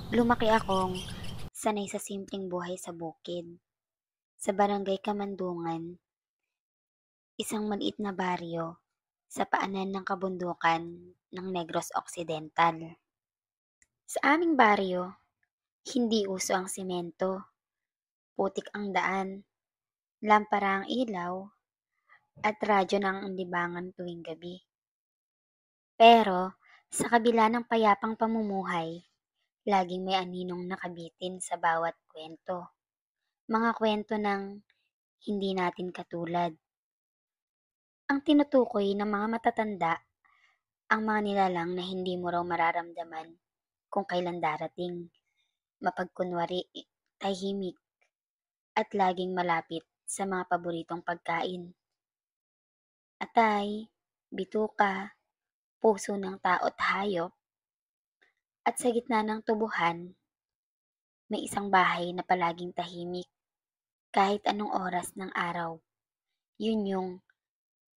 Lumaki akong sanay sa simpleng buhay sa bukid, sa barangay Kamandungan, isang maliit na baryo sa paanan ng kabundukan ng Negros Occidental. Sa aming baryo, hindi uso ang simento, putik ang daan, lampara ang ilaw, at radyo ng libangan tuwing gabi. Pero sa kabila ng payapang pamumuhay, laging may aninong nakabitin sa bawat kwento. Mga kwento ng hindi natin katulad. Ang tinutukoy ng mga matatanda, ang mga nilalang na hindi mo raw mararamdaman kung kailan darating, mapagkunwari, tahimik, at laging malapit sa mga paboritong pagkain. Atay, bituka, puso ng tao't hayop, at sa gitna ng tubuhan, may isang bahay na palaging tahimik kahit anong oras ng araw. Yun yung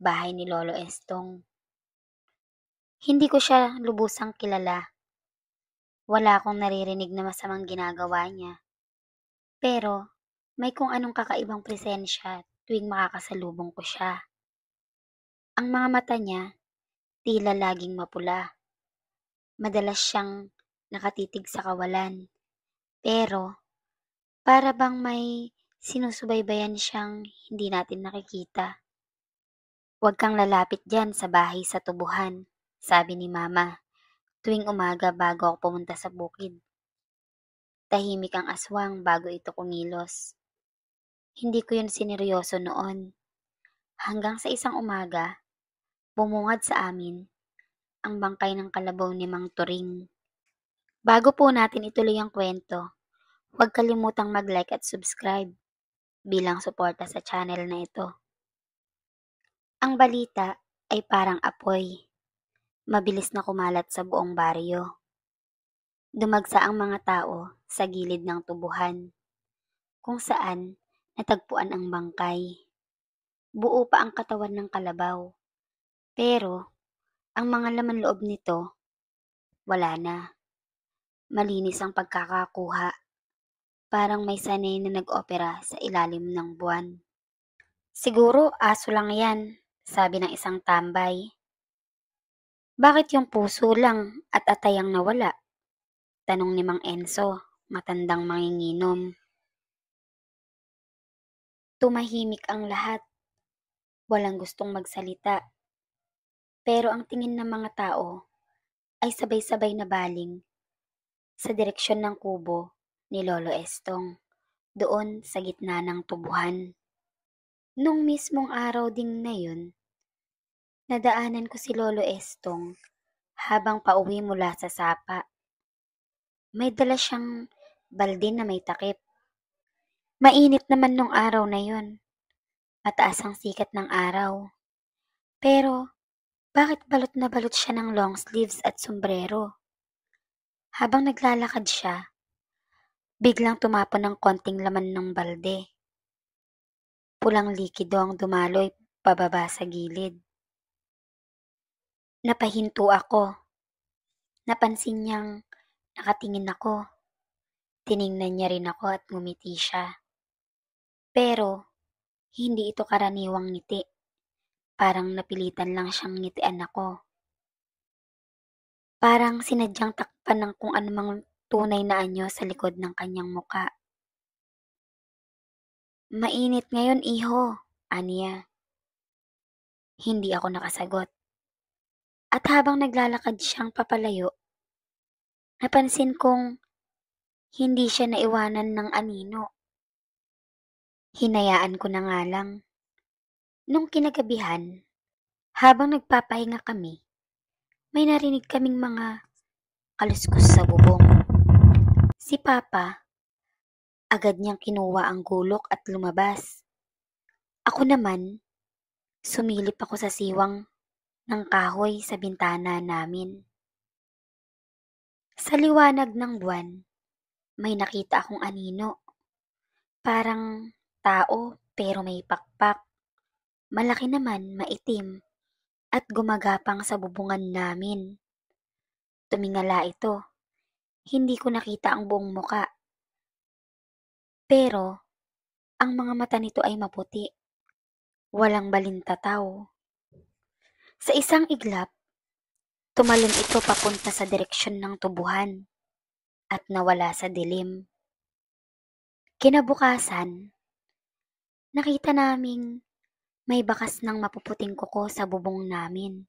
bahay ni Lolo Estong. Hindi ko siya lubusang kilala. Wala akong naririnig na masamang ginagawa niya. Pero may kung anong kakaibang presensya tuwing makakasalubong ko siya. Ang mga mata niya tila laging mapula. Madalas siyang nakatitig sa kawalan. Pero para bang may sinusubaybayan siyang hindi natin nakikita. Huwag kang lalapit dyan sa bahay sa tubuhan, sabi ni Mama tuwing umaga bago ako pumunta sa bukid. Tahimik ang aswang bago ito kumilos. Hindi ko yun sineryoso noon. Hanggang sa isang umaga, bumungad sa amin ang bangkay ng kalabaw ni Mang Turing. Bago po natin ituloy ang kwento, huwag kalimutang mag-like at subscribe bilang suporta sa channel na ito. Ang balita ay parang apoy, mabilis na kumalat sa buong baryo. Dumagsa ang mga tao sa gilid ng tubuhan, kung saan natagpuan ang bangkay. Buo pa ang katawan ng kalabaw, pero ang mga laman loob nito, wala na. Malinis ang pagkakakuha, parang may sanay na nag-opera sa ilalim ng buwan. Siguro aso lang yan, sabi ng isang tambay. Bakit yung puso lang at atay ang nawala? Tanong ni Mang Enzo, matandang manginginom. Tumahimik ang lahat, walang gustong magsalita. Pero ang tingin ng mga tao ay sabay-sabay na baling sa direksyon ng kubo ni Lolo Estong, doon sa gitna ng tubuhan. Nung mismong araw ding na yun, nadaanan ko si Lolo Estong habang pauwi mula sa sapa. May dala siyang balde na may takip. Mainit naman nung araw na yun. Mataas ang sikat ng araw. Pero bakit balot na balot siya ng long sleeves at sombrero? Habang naglalakad siya, biglang tumapon ng konting laman ng balde. Pulang likido ang dumaloy pababa sa gilid. Napahinto ako. Napansin niyang nakatingin ako. Tiningnan niya rin ako at ngumiti siya. Pero hindi ito karaniwang ngiti. Parang napilitan lang siyang ngitian ako. Parang sinadyang takpan ng kung anumang tunay na anyo sa likod ng kanyang muka. Mainit ngayon, iho, aniya. Hindi ako nakasagot. At habang naglalakad siyang papalayo, napansin kong hindi siya naiwanan ng anino. Hinayaan ko na nga lang. Nung kinagabihan, habang nagpapahinga kami, may narinig kaming mga kaluskus sa bubong. Si Papa, agad niyang kinuha ang gulok at lumabas. Ako naman, sumilip ako sa siwang ng kahoy sa bintana namin. Sa liwanag ng buwan, may nakita akong anino. Parang tao pero may pakpak. Malaki naman, maitim, at gumagapang sa bubungan namin. Tumingala ito, Hindi ko nakita ang buong muka, pero ang mga mata nito ay maputi, walang balintataw. Sa isang iglap, tumalon ito papunta sa direksyon ng tubuhan at nawala sa dilim. Kinabukasan, nakita naming may bakas ng mapuputing kuko sa bubong namin.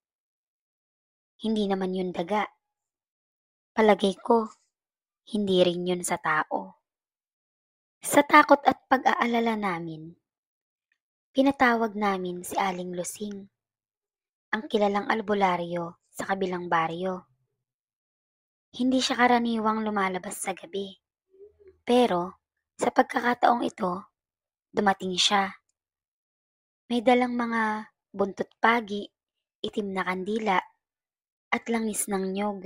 Hindi naman yun daga. Palagay ko, hindi rin yun sa tao. Sa takot at pag-aalala namin, pinatawag namin si Aling Lusing, ang kilalang albularyo sa kabilang baryo. Hindi siya karaniwang lumalabas sa gabi. Pero sa pagkakataong ito, dumating siya. May dalang mga buntot pagi, itim na kandila, at langis ng nyog.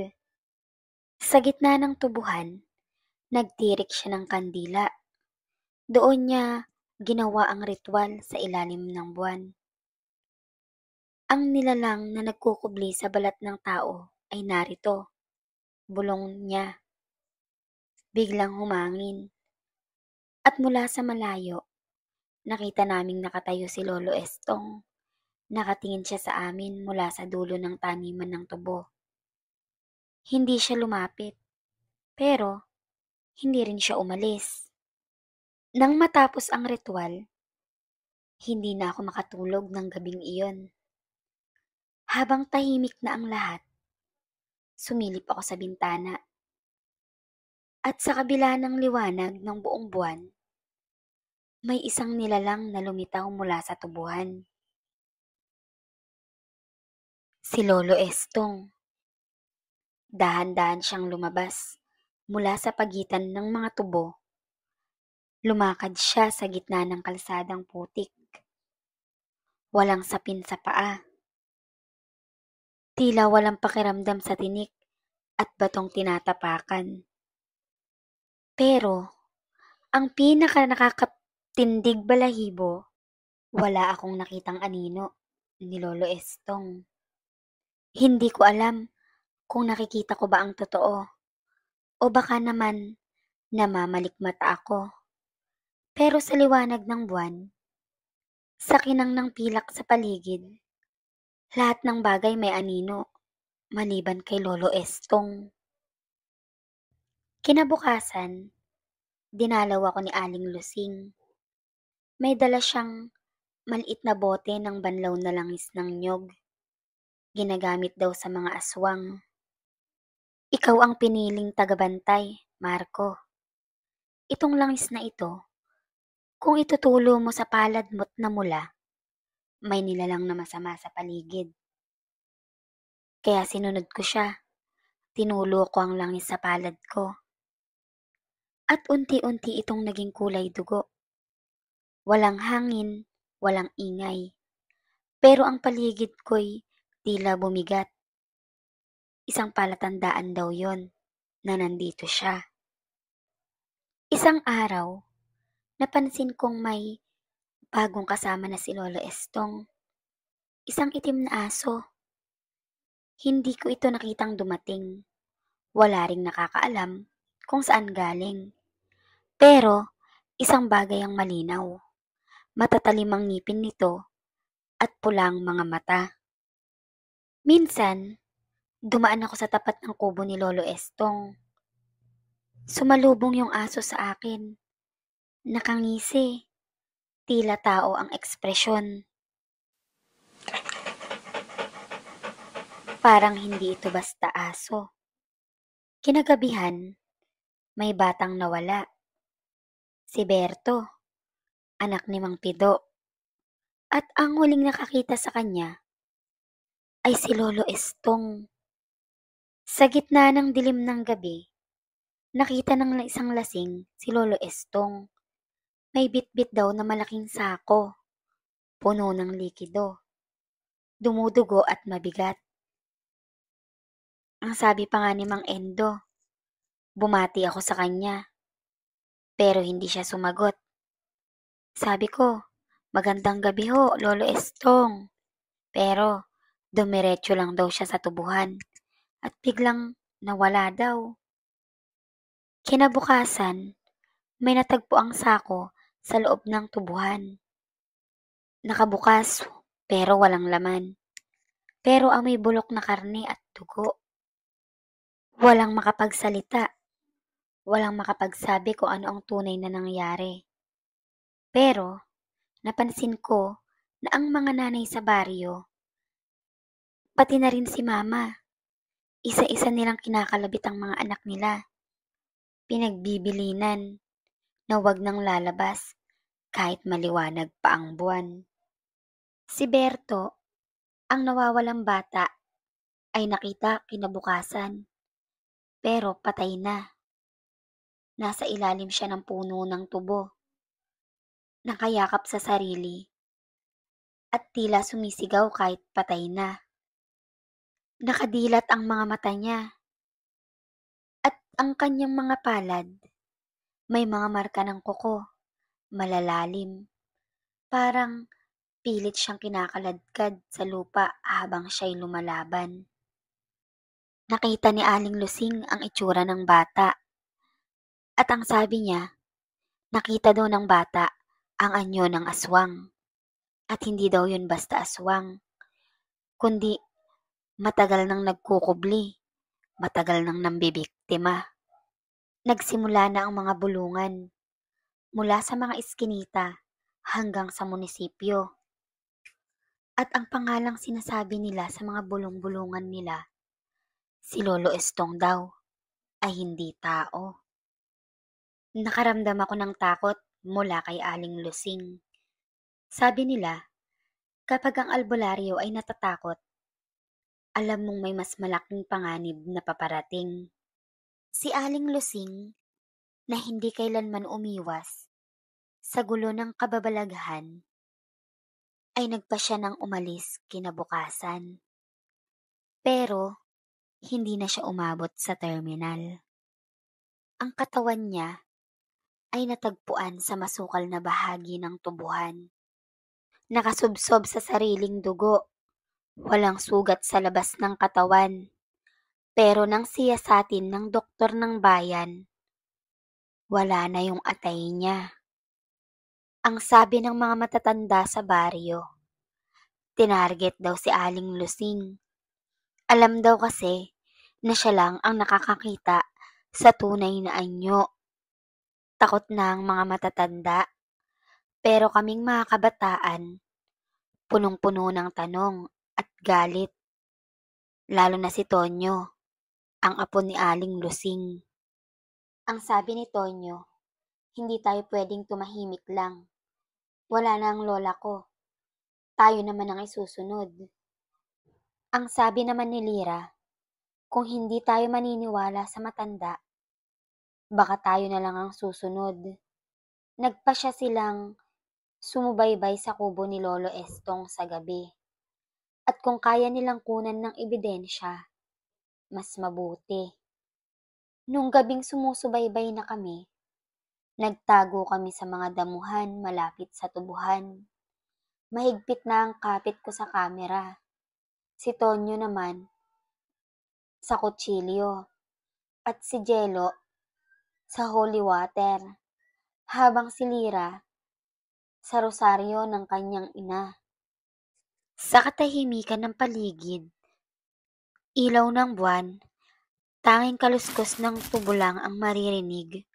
Sa gitna ng tubuhan, nagtirik siya ng kandila. Doon niya ginawa ang ritual sa ilalim ng buwan. Ang nilalang na nagkukubli sa balat ng tao ay narito, bulong niya. Biglang humangin. At mula sa malayo, nakita naming nakatayo si Lolo Estong. Nakatingin siya sa amin mula sa dulo ng taniman ng tubo. Hindi siya lumapit, pero hindi rin siya umalis. Nang matapos ang ritual, hindi na ako makatulog ng gabing iyon. Habang tahimik na ang lahat, sumilip ako sa bintana. At sa kabila ng liwanag ng buong buwan, may isang nilalang na lumitaw mula sa tubuhan. Si Lolo Estong. Dahan-dahan siyang lumabas mula sa pagitan ng mga tubo. Lumakad siya sa gitna ng kalsadang putik. Walang sapin sa paa. Tila walang pakiramdam sa tinik at batong tinatapakan. Pero ang pinaka nakakatindig balahibo, wala akong nakitang anino ni Lolo Estong. Hindi ko alam kung nakikita ko ba ang totoo o baka naman namamalikmata ako. Pero sa liwanag ng buwan, sa kinang ng pilak sa paligid, lahat ng bagay may anino, maliban kay Lolo Estong. Kinabukasan, dinalaw ako ni Aling Lusing. May dala siyang maliit na bote ng banlaw na langis ng nyog. Ginagamit daw sa mga aswang. Ikaw ang piniling tagabantay, Marco. Itong langis na ito, kung itutulo mo sa palad mo't na mula, may nilalang na masama sa paligid. Kaya sinunod ko siya. Tinulo ko ang langis sa palad ko. At unti-unti itong naging kulay dugo. Walang hangin, walang ingay. Pero ang paligid ko'y tila bumigat. Isang palatandaan daw yon na nandito siya. Isang araw, napansin kong may bagong kasama na si Lolo Estong. Isang itim na aso. Hindi ko ito nakitang dumating. Wala ring nakakaalam kung saan galing. Pero isang bagay ang malinaw. Matatalim ang ngipin nito at pulang mga mata. Minsan, dumaan ako sa tapat ng kubo ni Lolo Estong. Sumalubong yung aso sa akin. Nakangisi. Tila tao ang ekspresyon. Parang hindi ito basta aso. Kinagabihan, may batang nawala. Si Berto, anak ni Mang Pido. At ang huling nakakita sa kanya ay si Lolo Estong. Sa gitna ng dilim ng gabi, nakita ng isang lasing si Lolo Estong. May bitbit daw na malaking sako, puno ng likido, dumudugo at mabigat. Ang sabi pa nga ni Mang Endo, bumati ako sa kanya, pero hindi siya sumagot. Sabi ko, magandang gabi ho, Lolo Estong. Pero dumiretso lang daw siya sa tubuhan at biglang nawala daw. Kinabukasan, may natagpo ang sako sa loob ng tubuhan. Nakabukas pero walang laman. Pero amoy bulok na karne at dugo. Walang makapagsalita. Walang makapagsabi kung ano ang tunay na nangyari. Pero napansin ko na ang mga nanay sa baryo, pati na rin si mama, isa-isa nilang kinakalabit ang mga anak nila. Pinagbibilinan na wag nang lalabas kahit maliwanag pa ang buwan. Si Berto, ang nawawalang bata, ay nakita kinabukasan, pero patay na. Nasa ilalim siya ng puno ng tubo, nakayakap sa sarili, at tila sumisigaw kahit patay na. Nakadilat ang mga mata niya, at ang kanyang mga palad, may mga marka ng kuko, malalalim. Parang pilit siyang kinakaladkad sa lupa habang siya'y lumalaban. Nakita ni Aling Lusing ang itsura ng bata, at ang sabi niya, nakita daw ng bata ang anyo ng aswang. At hindi daw yun basta aswang, kundi matagal nang nagkukubli, matagal nang nambibiktima. Nagsimula na ang mga bulungan, mula sa mga iskinita hanggang sa munisipyo. At ang pangalang sinasabi nila sa mga bulong-bulungan nila, si Lolo Estong daw, ay hindi tao. Nakaramdam ako ng takot mula kay Aling Lusing. Sabi nila, kapag ang albularyo ay natatakot, alam mong may mas malaking panganib na paparating. Si Aling Lusing, na hindi kailanman umiwas sa gulo ng kababalaghan, ay nagpasya ng umalis kinabukasan. Pero hindi na siya umabot sa terminal. Ang katawan niya ay natagpuan sa masukal na bahagi ng tubuhan. Nakasubsob sa sariling dugo. Walang sugat sa labas ng katawan. Pero nang siyasatin ng doktor ng bayan, wala na yung atay niya. Ang sabi ng mga matatanda sa baryo, tinarget daw si Aling Lusing. Alam daw kasi na siya lang ang nakakakita sa tunay na anyo. Takot na ang mga matatanda, pero kaming mga kabataan, punong-puno ng tanong at galit. Lalo na si Tonyo, ang apo ni Aling Lusing. Ang sabi ni Tonyo, hindi tayo pwedeng tumahimik lang. Wala na ang lola ko. Tayo naman ang isusunod. Ang sabi naman ni Lira, kung hindi tayo maniniwala sa matanda, baka tayo na lang ang susunod. Nagpasya silang sumubaybay sa kubo ni Lolo Estong sa gabi. At kung kaya nilang kunan ng ebidensya, mas mabuti. Nung gabing sumusubaybay na kami, nagtago kami sa mga damuhan malapit sa tubuhan. Mahigpit na ang kapit ko sa kamera. Si Tonyo naman sa kutsilyo at si Jello sa holy water, habang si Lira sa rosaryo ng kanyang ina. Sa katahimikan ng paligid, ilaw ng buwan, tanging kaluskos ng tubo lang ang maririnig.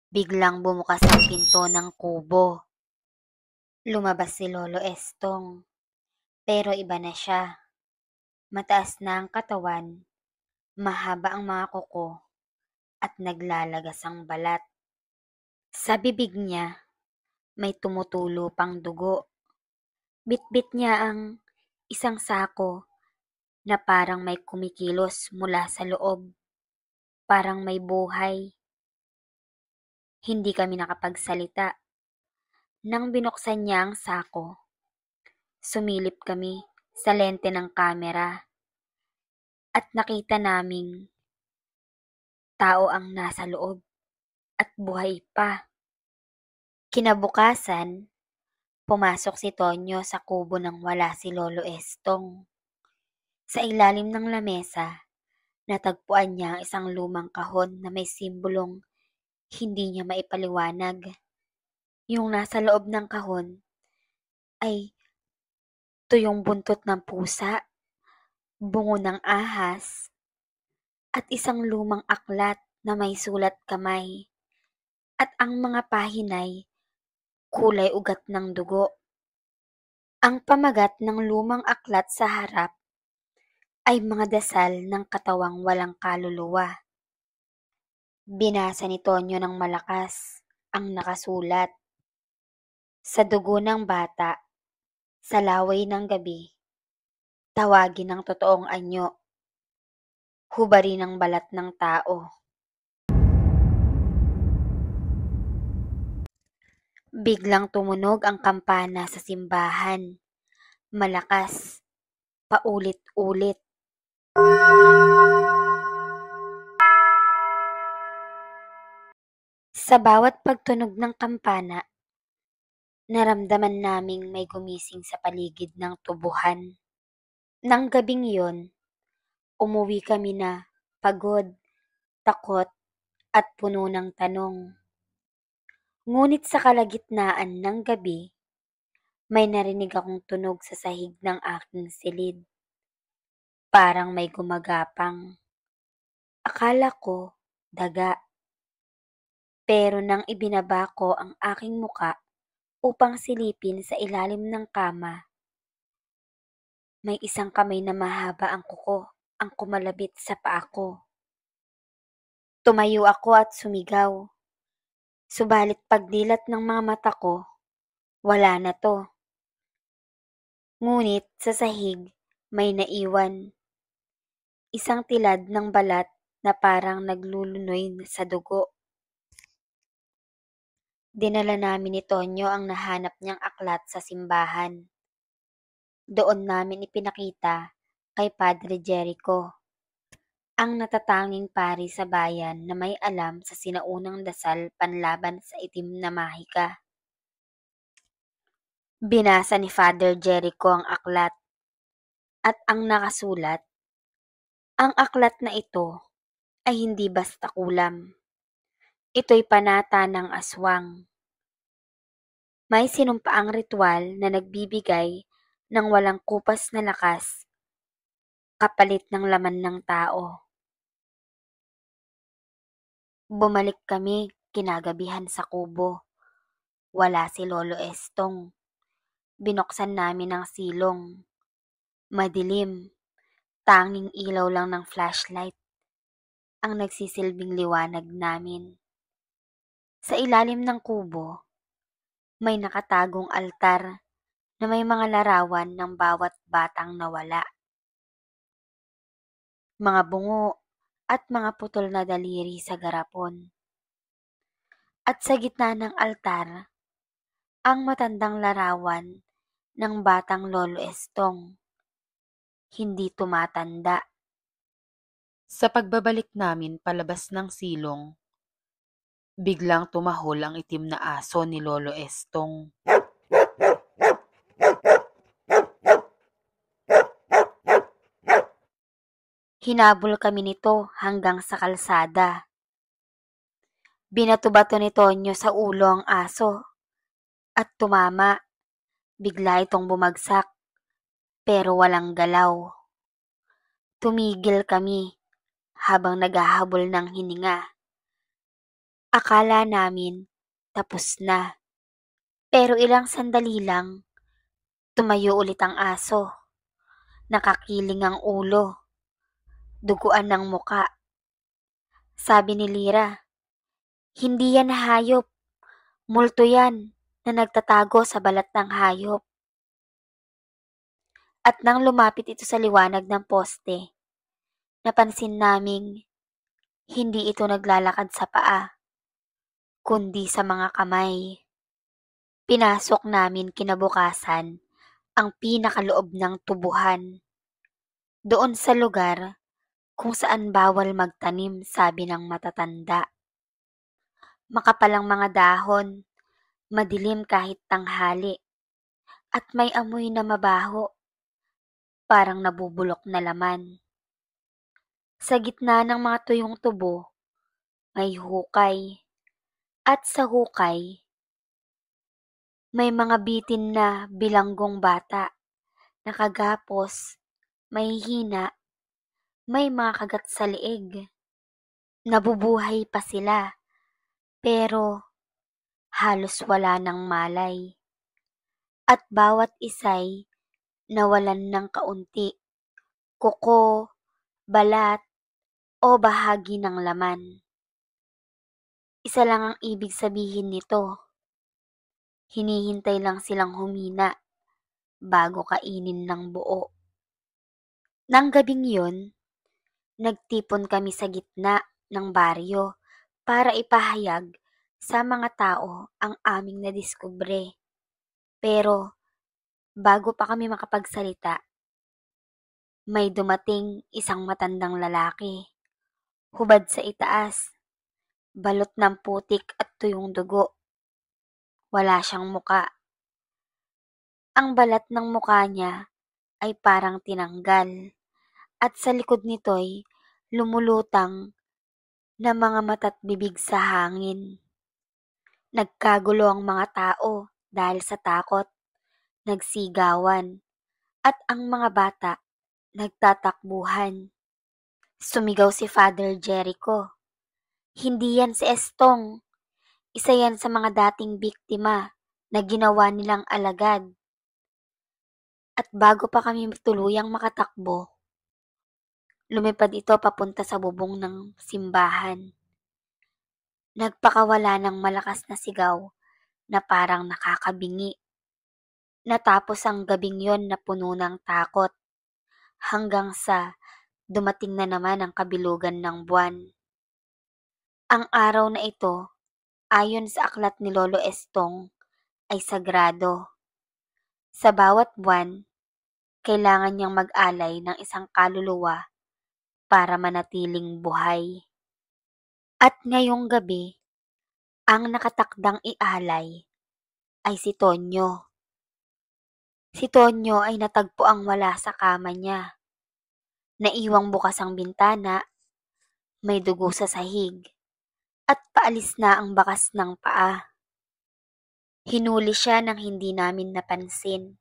Biglang bumukas ang pinto ng kubo. Lumabas si Lolo Estong, pero iba na siya. Mataas na ang katawan, mahaba ang mga kuko, at naglalagas ang balat. Sa bibig niya, may tumutulo pang dugo. Bitbit niya ang isang sako na parang may kumikilos mula sa loob. Parang may buhay. Hindi kami nakapagsalita. Nang binuksan niya ang sako, sumilip kami sa lente ng kamera at nakita naming tao ang nasa loob at buhay pa. Kinabukasan, pumasok si Tonyo sa kubo nang wala si Lolo Estong. Sa ilalim ng lamesa, Natagpuan niya ang isang lumang kahon na may simbolong hindi niya maipaliwanag. Yung nasa loob ng kahon ay tuyong buntot ng pusa, bungo ng ahas, at isang lumang aklat na may sulat kamay. At ang mga pahinay kulay ugat ng dugo. Ang pamagat ng lumang aklat sa harap ay mga dasal ng katawang walang kaluluwa. Binasa ni Tonyo ng malakas ang nakasulat. Sa dugo ng bata, sa laway ng gabi, tawagin ng totoong anyo, hubarin ang balat ng tao. Biglang tumunog ang kampana sa simbahan. Malakas, paulit-ulit. Sa bawat pagtunog ng kampana, naramdaman naming may gumising sa paligid ng tubuhan. Nang gabing yon, umuwi kami na pagod, takot, at puno ng tanong. Ngunit sa kalagitnaan ng gabi, may narinig akong tunog sa sahig ng aking silid. Parang may gumagapang. Akala ko, daga. Pero nang ibinaba ko ang aking muka upang silipin sa ilalim ng kama, may isang kamay na mahaba ang kuko ang kumalabit sa paa ko. Tumayo ako at sumigaw. Subalit pagdilat ng mga mata ko, wala na to. Ngunit sa sahig may naiwan. Isang tilad ng balat na parang naglulunoy sa dugo. Dinala namin ni Tonyo ang nahanap niyang aklat sa simbahan. Doon namin ipinakita kay Padre Jericho, ang natatanging pari sa bayan na may alam sa sinaunang dasal panlaban sa itim na mahika. Binasa ni Father Jericho ang aklat at ang nakasulat, ang aklat na ito ay hindi basta kulam. Ito'y panata ng aswang. May sinumpaang ritual na nagbibigay ng walang kupas na lakas kapalit ng laman ng tao. Bumalik kami kinagabihan sa kubo. Wala si Lolo Estong. Binuksan namin ang silong. Madilim. Tanging ilaw lang ng flashlight ang nagsisilbing liwanag namin. Sa ilalim ng kubo, may nakatagong altar na may mga larawan ng bawat batang nawala. Mga bungo at mga putol na daliri sa garapon. At sa gitna ng altar, ang matandang larawan ng batang Lolo Estong. Hindi tumatanda. Sa pagbabalik namin palabas ng silong, biglang tumahol ang itim na aso ni Lolo Estong. Hinabol kami nito hanggang sa kalsada. Binato-bato ni Tonyo sa ulo ang aso at tumama. Bigla itong bumagsak pero walang galaw. Tumigil kami habang naghahabol ng hininga. Akala namin tapos na. Pero ilang sandali lang, tumayo ulit ang aso. Nakakiling ang ulo. Duguan ng muka. Sabi ni Lira, hindi yan hayop. Multo yan na nagtatago sa balat ng hayop. At nang lumapit ito sa liwanag ng poste, napansin naming hindi ito naglalakad sa paa, kundi sa mga kamay. Pinasok namin kinabukasan ang pinakaloob ng tubuhan. Doon sa lugar kung saan bawal magtanim, sabi ng matatanda. Makapalang mga dahon, madilim kahit tanghali, at may amoy na mabaho, parang nabubulok na laman. Sa gitna ng mga tuyong tubo, may hukay. At sa hukay, may mga bitin na bilanggong bata. Nakagapos, may hina, may mga kagat sa leeg. Nabubuhay pa sila, pero halos wala ng malay. At bawat isa'y nawalan ng kaunti, kuko, balat, o bahagi ng laman. Isa lang ang ibig sabihin nito. Hinihintay lang silang humina bago kainin ng buo. Nang gabing yun, nagtipon kami sa gitna ng baryo para ipahayag sa mga tao ang aming nadiskubre. Pero bago pa kami makapagsalita, may dumating isang matandang lalaki. Hubad sa itaas, balot ng putik at tuyong dugo. Wala siyang muka. Ang balat ng muka niya ay parang tinanggal at sa likod nito'y lumulutang na mga mata't bibig sa hangin. Nagkagulo ang mga tao dahil sa takot, nagsigawan, at ang mga bata nagtatakbuhan. Sumigaw si Father Jericho. Hindi yan si Estong. Isa yan sa mga dating biktima na ginawa nilang alagad. At bago pa kami tuluyang makatakbo, lumipad ito papunta sa bubong ng simbahan. Nagpakawala ng malakas na sigaw na parang nakakabingi. Natapos ang gabing yon na puno ng takot hanggang sa dumating na naman ang kabilugan ng buwan. Ang araw na ito, ayon sa aklat ni Lolo Estong, ay sagrado. Sa bawat buwan, kailangan niyang mag-alay ng isang kaluluwa para manatiling buhay. At ngayong gabi, ang nakatakdang ialay ay si Tonyo. Si Tonyo ay natagpo ang wala sa kama niya. Naiwang bukas ang bintana, may dugo sa sahig, at paalis na ang bakas ng paa. Hinuli siya nang hindi namin napansin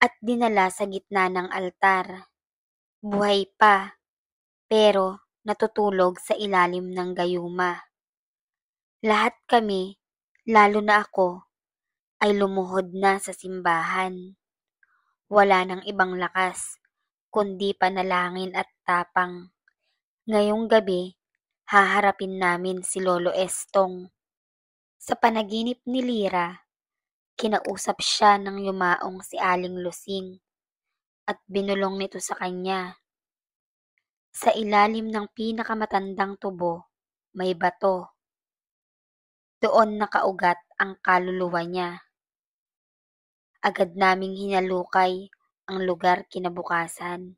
at dinala sa gitna ng altar. Buhay pa, pero natutulog sa ilalim ng gayuma. Lahat kami, lalo na ako, ay lumuhod na sa simbahan. Wala nang ibang lakas, kundi panalangin at tapang. Ngayong gabi, haharapin namin si Lolo Estong. Sa panaginip ni Lira, kinausap siya ng yumaong si Aling Lusing at binulong nito sa kanya. Sa ilalim ng pinakamatandang tubo, may bato. Doon nakaugat ang kaluluwa niya. Agad naming hinalukay ang lugar kinabukasan.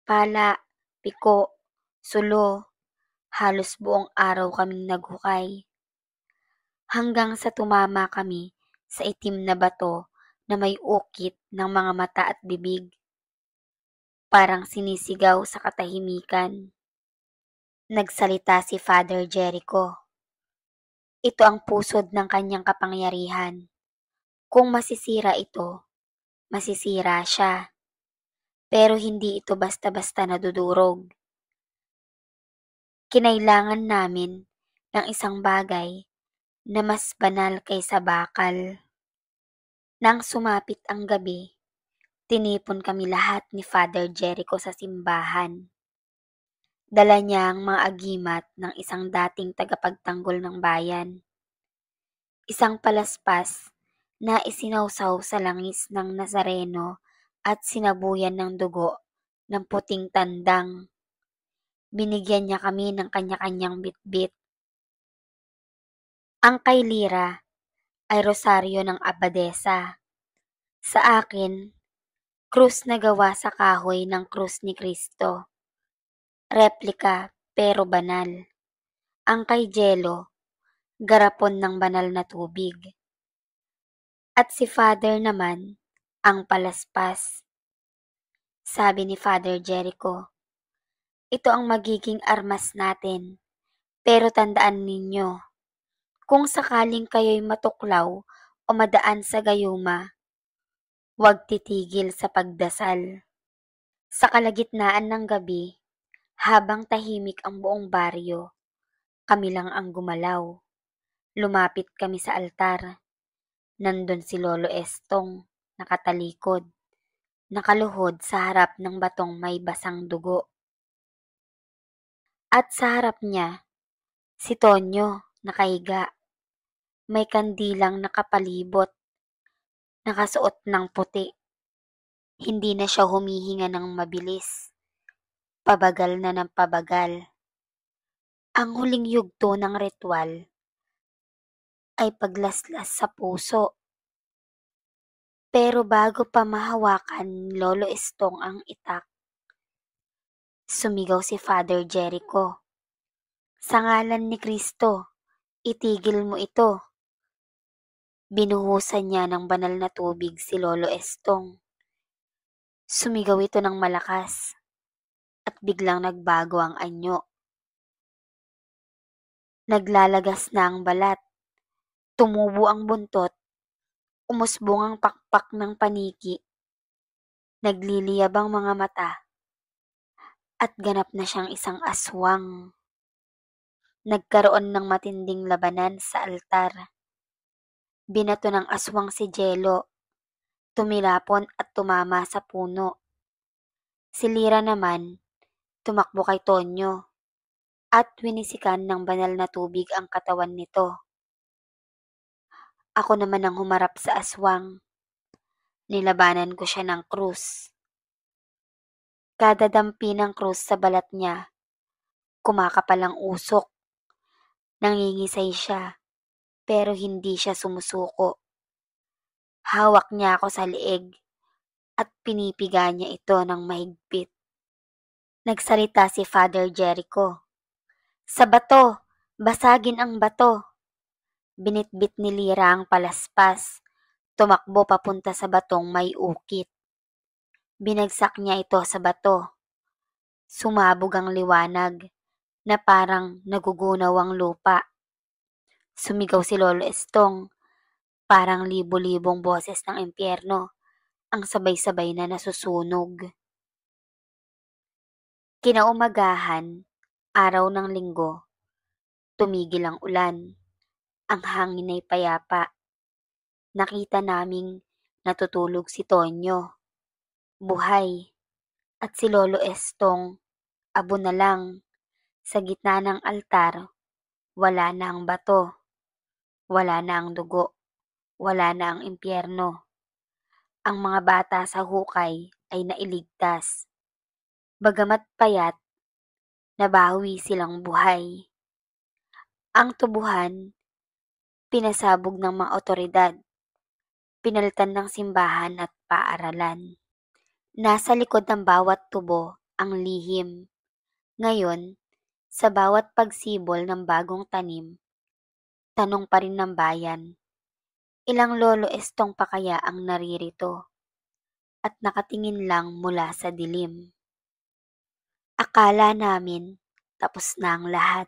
Pala, piko, sulo, halos buong araw kaming naghukay. Hanggang sa tumama kami sa itim na bato na may ukit ng mga mata at bibig. Parang sinisigaw sa katahimikan. Nagsalita si Father Jericho. Ito ang pusod ng kanyang kapangyarihan. Kung masisira ito, masisira siya. Pero hindi ito basta-basta nadudurog. Kinailangan namin ng isang bagay na mas banal kaysa bakal. Nang sumapit ang gabi, tinipon kami lahat ni Father Jericho sa simbahan. Dala niya ang mga agimat ng isang dating tagapagtanggol ng bayan. Isang palaspas na isinawsaw sa langis ng Nazareno at sinabuyan ng dugo ng puting tandang. Binigyan niya kami ng kanya-kanyang bitbit. Ang kay Lira ay rosaryo ng abadesa. Sa akin, krus na gawa sa kahoy ng krus ni Kristo. Replika pero banal. Ang kay Jello, garapon ng banal na tubig. At si Father naman, ang palaspas. Sabi ni Father Jericho, Ito ang magiging armas natin. Pero tandaan ninyo, kung sakaling kayo'y matuklaw o madaan sa gayuma, huwag titigil sa pagdasal. Sa kalagitnaan ng gabi, habang tahimik ang buong baryo, kami lang ang gumalaw. Lumapit kami sa altar. Nandun si Lolo Estong, nakatalikod, nakaluhod sa harap ng batong may basang dugo. At sa harap niya, si Tonyo, nakahiga, may kandilang nakapalibot, nakasuot ng puti. Hindi na siya humihinga ng mabilis, pabagal na ng pabagal. Ang huling yugto ng ritual ay paglaslas sa puso. Pero bago pa mahawakan ni Lolo Estong ang itak, sumigaw si Father Jericho. Sa ngalan ni Kristo, itigil mo ito. Binuhusan niya ng banal na tubig si Lolo Estong. Sumigaw ito ng malakas at biglang nagbago ang anyo. Naglalagas na ang balat, tumubo ang buntot, umusbong ang pakpak ng paniki, nagliliyab ang mga mata, at ganap na siyang isang aswang. Nagkaroon ng matinding labanan sa altar. Binato ng aswang si Jello, tumilapon at tumama sa puno. Si Lira naman, tumakbo kay Tonyo at winisikan ng banal na tubig ang katawan nito. Ako naman ang humarap sa aswang. Nilabanan ko siya ng krus. Kada dampi ng krus sa balat niya, kumakapal ang usok. Nangingisay siya, pero hindi siya sumusuko. Hawak niya ako sa leeg at pinipiga niya ito ng mahigpit. Nagsalita si Father Jericho. Sa bato! Basagin ang bato! Binitbit ni Lira ang palaspas. Tumakbo papunta sa batong may ukit. Binagsak niya ito sa bato. Sumabog ang liwanag na parang nagugunaw ang lupa. Sumigaw si Lolo Estong. Parang libo-libong boses ng impyerno ang sabay-sabay na nasusunog. Kinaumagahan, araw ng linggo, tumigil ang ulan. Ang hangin ay payapa. Nakita naming natutulog si Tonyo, buhay, at si Lolo Estong, abo na lang. Sa gitna ng altar, wala na ang bato, wala na ang dugo, wala na ang impyerno. Ang mga bata sa hukay ay nailigtas. Bagamat payat, nabawi silang buhay. Ang tubuhan, pinasabog ng mga otoridad, pinalitan ng simbahan at paaralan. Nasa likod ng bawat tubo ang lihim. Ngayon, sa bawat pagsibol ng bagong tanim, tanong pa rin ng bayan, ilang Lolo Estong pa kaya ang naririto at nakatingin lang mula sa dilim. Akala namin tapos na ang lahat,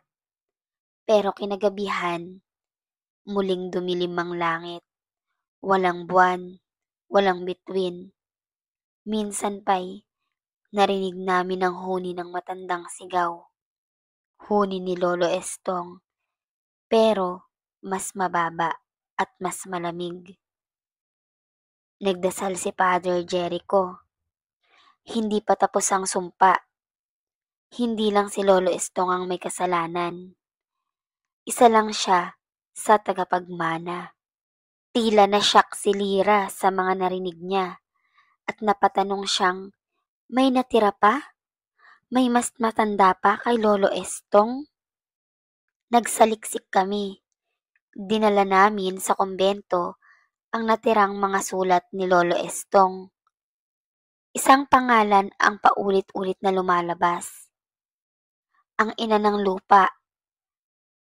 pero kinagabihan, muling dumilim ang langit. Walang buwan, walang bituin. Minsan pa'y narinig namin ang huni ng matandang sigaw. Huni ni Lolo Estong, pero mas mababa at mas malamig. Nagdasal si Father Jericho. Hindi pa tapos ang sumpa. Hindi lang si Lolo Estong ang may kasalanan. Isa lang siya sa tagapagmana. Tila na-shock si Lira sa mga narinig niya at napatanong siyang, may natira pa? May mas matanda pa kay Lolo Estong? Nagsaliksik kami. Dinala namin sa kumbento ang natirang mga sulat ni Lolo Estong. Isang pangalan ang paulit-ulit na lumalabas. Ang ina ng lupa.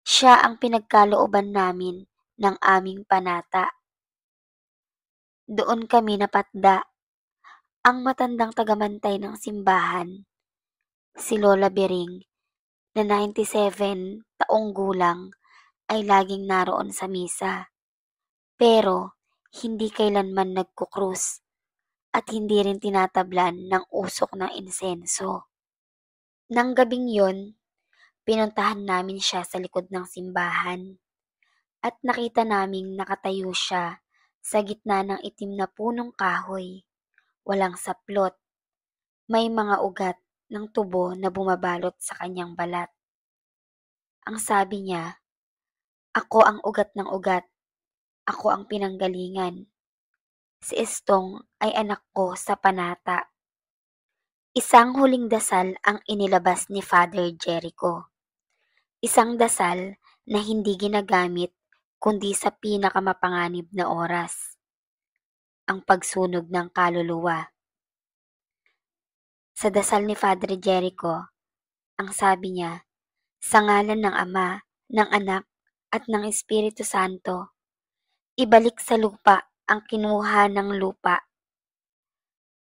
Siya ang pinagkalooban namin ng aming panata. Doon kami napatda. Ang matandang tagamantay ng simbahan, Si Lola Bering na 97 taong gulang ay laging naroon sa misa, pero hindi kailanman nagkukrus at hindi rin tinatablan ng usok ng insenso. Nang gabing yon, pinuntahan namin siya sa likod ng simbahan at nakita naming nakatayo siya sa gitna ng itim na punong kahoy, walang saplot, may mga ugat ng tubo na bumabalot sa kanyang balat. Ang sabi niya, "Ako ang ugat ng ugat, ako ang pinanggalingan. Si Estong ay anak ko sa panata." Isang huling dasal ang inilabas ni Father Jericho. Isang dasal na hindi ginagamit kundi sa pinakamapanganib na oras, ang pagsunog ng kaluluwa. Sa dasal ni Father Jericho, ang sabi niya, "Sa ngalan ng Ama, ng Anak, at ng Espiritu Santo, ibalik sa lupa ang kinuha ng lupa."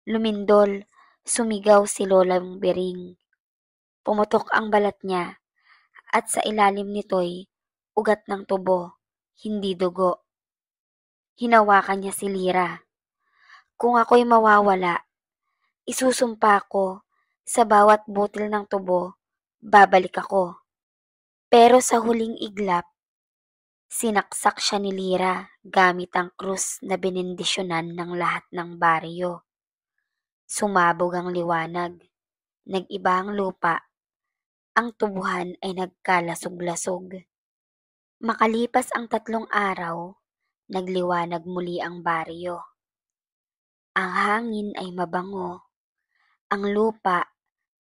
Lumindol, sumigaw si Lolang Bering. Pumutok ang balat niya at sa ilalim nito'y ugat ng tubo, hindi dugo. Hinawakan niya si Lira. "Kung ako'y mawawala, isusumpa ko sa bawat butil ng tubo, babalik ako." Pero sa huling iglap, sinaksak siya ni Lira gamit ang krus na benendisyonan ng lahat ng baryo. Sumabog ang liwanag, nag-iba ang lupa, ang tubuhan ay nagkalasog-lasog. Makalipas ang 3 araw, nagliwanag muli ang baryo. Ang hangin ay mabango, ang lupa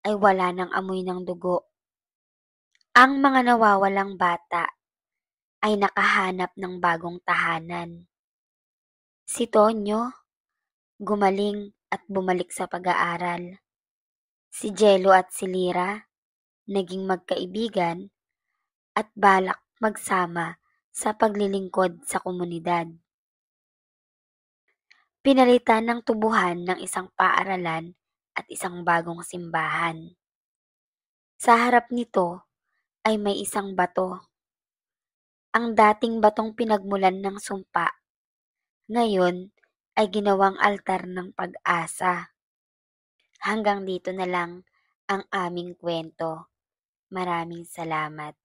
ay wala ng amoy ng dugo. Ang mga nawawalang bata ay nakahanap ng bagong tahanan. Si Tonyo, gumaling at bumalik sa pag-aaral. Si Jello at si Lira, naging magkaibigan at balak magsama sa paglilingkod sa komunidad. Pinalitan ng tubuhan ng isang paaralan at isang bagong simbahan. Sa harap nito ay may isang bato. Ang dating batong pinagmulan ng sumpa, ngayon ay ginawang altar ng pag-asa. Hanggang dito na lang ang aming kwento. Maraming salamat.